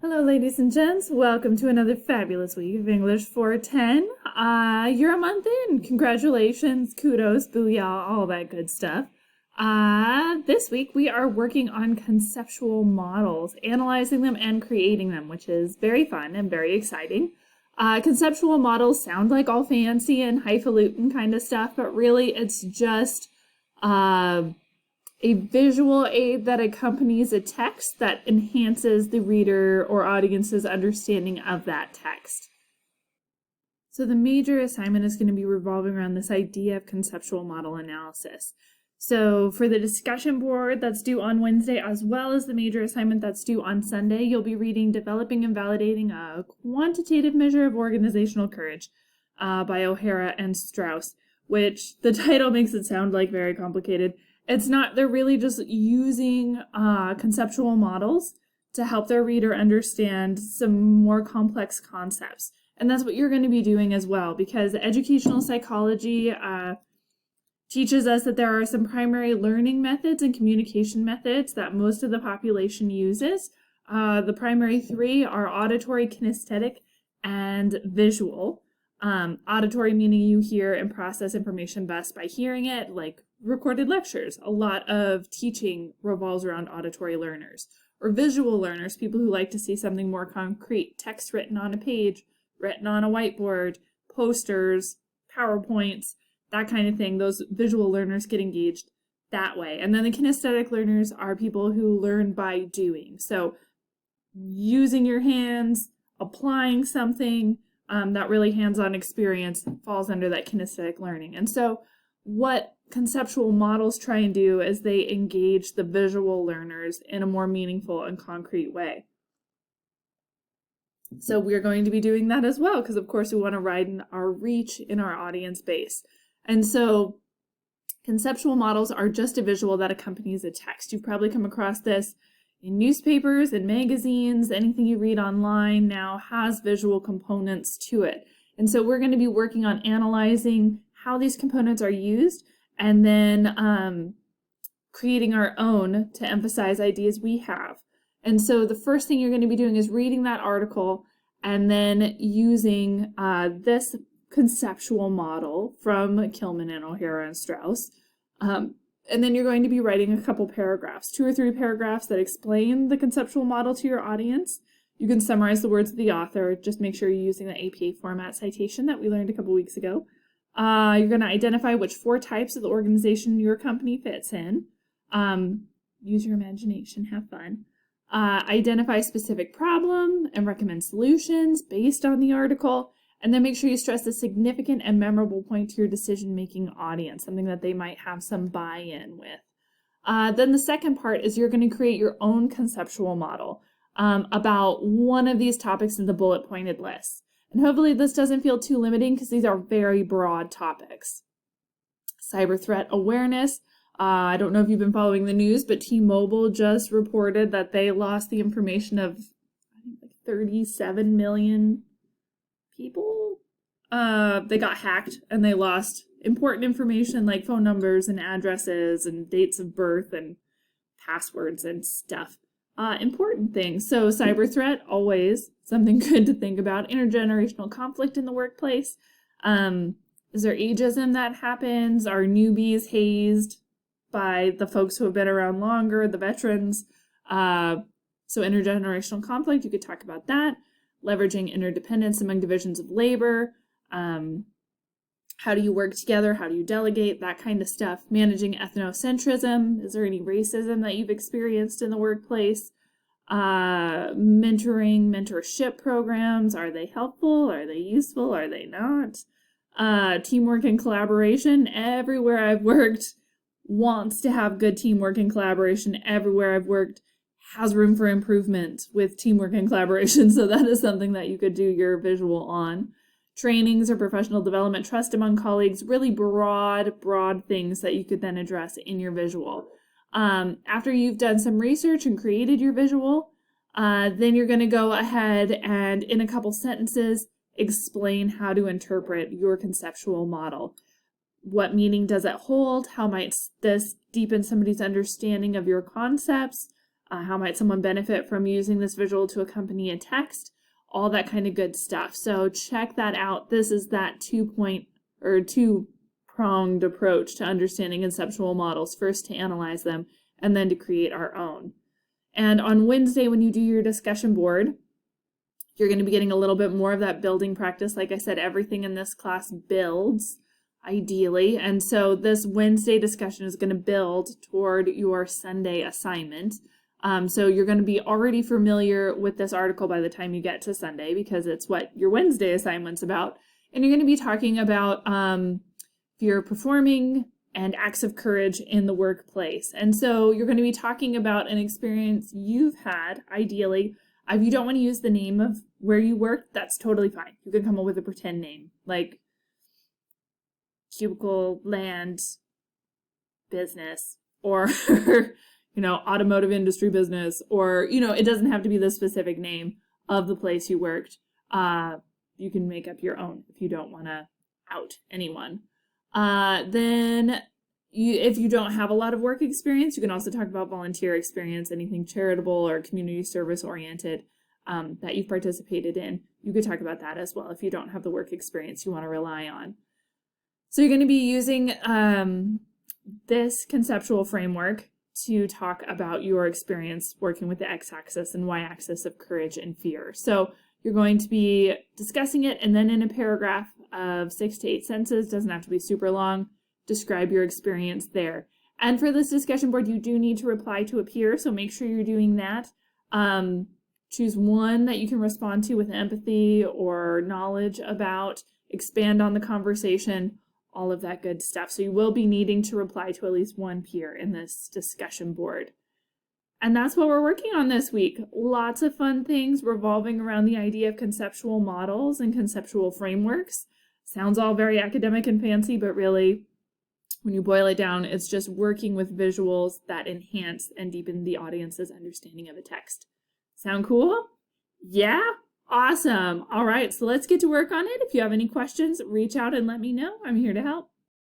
Hello, ladies and gents. Welcome to another fabulous week of English 410. You're a month in. Congratulations, kudos, booyah, all that good stuff. This week we are working on conceptual models, analyzing them and creating them, which is very fun and very exciting. Conceptual models sound like all fancy and highfalutin kind of stuff, but really it's just a visual aid that accompanies a text that enhances the reader or audience's understanding of that text. So the major assignment is going to be revolving around this idea of conceptual model analysis. So for the discussion board that's due on Wednesday, as well as the major assignment that's due on Sunday, you'll be reading Developing and Validating a Quantitative Measure of Organizational Courage by O'Hara and Strauss, which the title makes it sound like very complicated. It's not. They're really just using conceptual models to help their reader understand some more complex concepts. And that's what you're going to be doing as well, because educational psychology teaches us that there are some primary learning methods and communication methods that most of the population uses. The primary three are auditory, kinesthetic, and visual. Auditory meaning you hear and process information best by hearing it, like recorded lectures. A lot of teaching revolves around auditory learners. Or visual learners, people who like to see something more concrete, text written on a page, written on a whiteboard, posters, PowerPoints, that kind of thing. Those visual learners get engaged that way. And then the kinesthetic learners are people who learn by doing. So using your hands, applying something, that really hands-on experience falls under that kinesthetic learning. And so what conceptual models try and do is they engage the visual learners in a more meaningful and concrete way. So we're going to be doing that as well, because of course we want to widen our reach in our audience base. And so conceptual models are just a visual that accompanies a text. You've probably come across this in newspapers and magazines. Anything you read online now has visual components to it. And so we're going to be working on analyzing how these components are used and then creating our own to emphasize ideas we have. And so the first thing you're going to be doing is reading that article and then using this conceptual model from Kilman and O'Hara and Strauss. And then you're going to be writing a couple paragraphs, 2 or 3 paragraphs that explain the conceptual model to your audience. You can summarize the words of the author. Just make sure you're using the APA format citation that we learned a couple weeks ago. You're going to identify which 4 types of the organization your company fits in. Use your imagination, have fun. Identify a specific problem and recommend solutions based on the article. And then make sure you stress the significant and memorable point to your decision-making audience, something that they might have some buy-in with. Then the second part is you're going to create your own conceptual model about one of these topics in the bullet-pointed list. And hopefully this doesn't feel too limiting because these are very broad topics. Cyber threat awareness. I don't know if you've been following the news, but T-Mobile just reported that they lost the information of, I think, like 37 million people. They got hacked and they lost important information like phone numbers and addresses and dates of birth and passwords and stuff. Important things. So cyber threat, always something good to think about. Intergenerational conflict in the workplace. Is there ageism that happens? Are newbies hazed by the folks who have been around longer, the veterans? So intergenerational conflict, you could talk about that. Leveraging interdependence among divisions of labor. How do you work together? How do you delegate? That kind of stuff. Managing ethnocentrism. Is there any racism that you've experienced in the workplace? Mentorship programs. Are they helpful? Are they useful? Are they not? Teamwork and collaboration. Everywhere I've worked wants to have good teamwork and collaboration. Everywhere I've worked has room for improvement with teamwork and collaboration. So that is something that you could do your visual on. Trainings or professional development, trust among colleagues, really broad things that you could then address in your visual. After you've done some research and created your visual, then you're going to go ahead and in a couple sentences explain how to interpret your conceptual model. What meaning does it hold? How might this deepen somebody's understanding of your concepts? How might someone benefit from using this visual to accompany a text? All that kind of good stuff. So check that out. This is that two-pronged approach to understanding conceptual models. First to analyze them, and then to create our own. And on Wednesday, when you do your discussion board, you're going to be getting a little bit more of that building practice. Like I said, everything in this class builds, ideally. And so this Wednesday discussion is going to build toward your Sunday assignment. So you're going to be already familiar with this article by the time you get to Sunday, because it's what your Wednesday assignment's about. And you're going to be talking about fear performing and acts of courage in the workplace. And so you're going to be talking about an experience you've had, ideally. If you don't want to use the name of where you work, that's totally fine. You can come up with a pretend name, like cubicle land business, or automotive industry business, or, it doesn't have to be the specific name of the place you worked. You can make up your own if you don't want to out anyone. Then if you don't have a lot of work experience, you can also talk about volunteer experience, anything charitable or community service oriented that you've participated in. You could talk about that as well if you don't have the work experience you want to rely on. So you're going to be using this conceptual framework to talk about your experience working with the x-axis and y-axis of courage and fear. So you're going to be discussing it, and then in a paragraph of 6 to 8 sentences, doesn't have to be super long, describe your experience there. And for this discussion board, you do need to reply to a peer, so make sure you're doing that. Choose one that you can respond to with empathy or knowledge about, expand on the conversation, all of that good stuff. So you will be needing to reply to at least one peer in this discussion board. And that's what we're working on this week. Lots of fun things revolving around the idea of conceptual models and conceptual frameworks. Sounds all very academic and fancy, but really, when you boil it down, it's just working with visuals that enhance and deepen the audience's understanding of a text. Sound cool? Yeah? Awesome. All right, so let's get to work on it. If you have any questions, reach out and let me know. I'm here to help.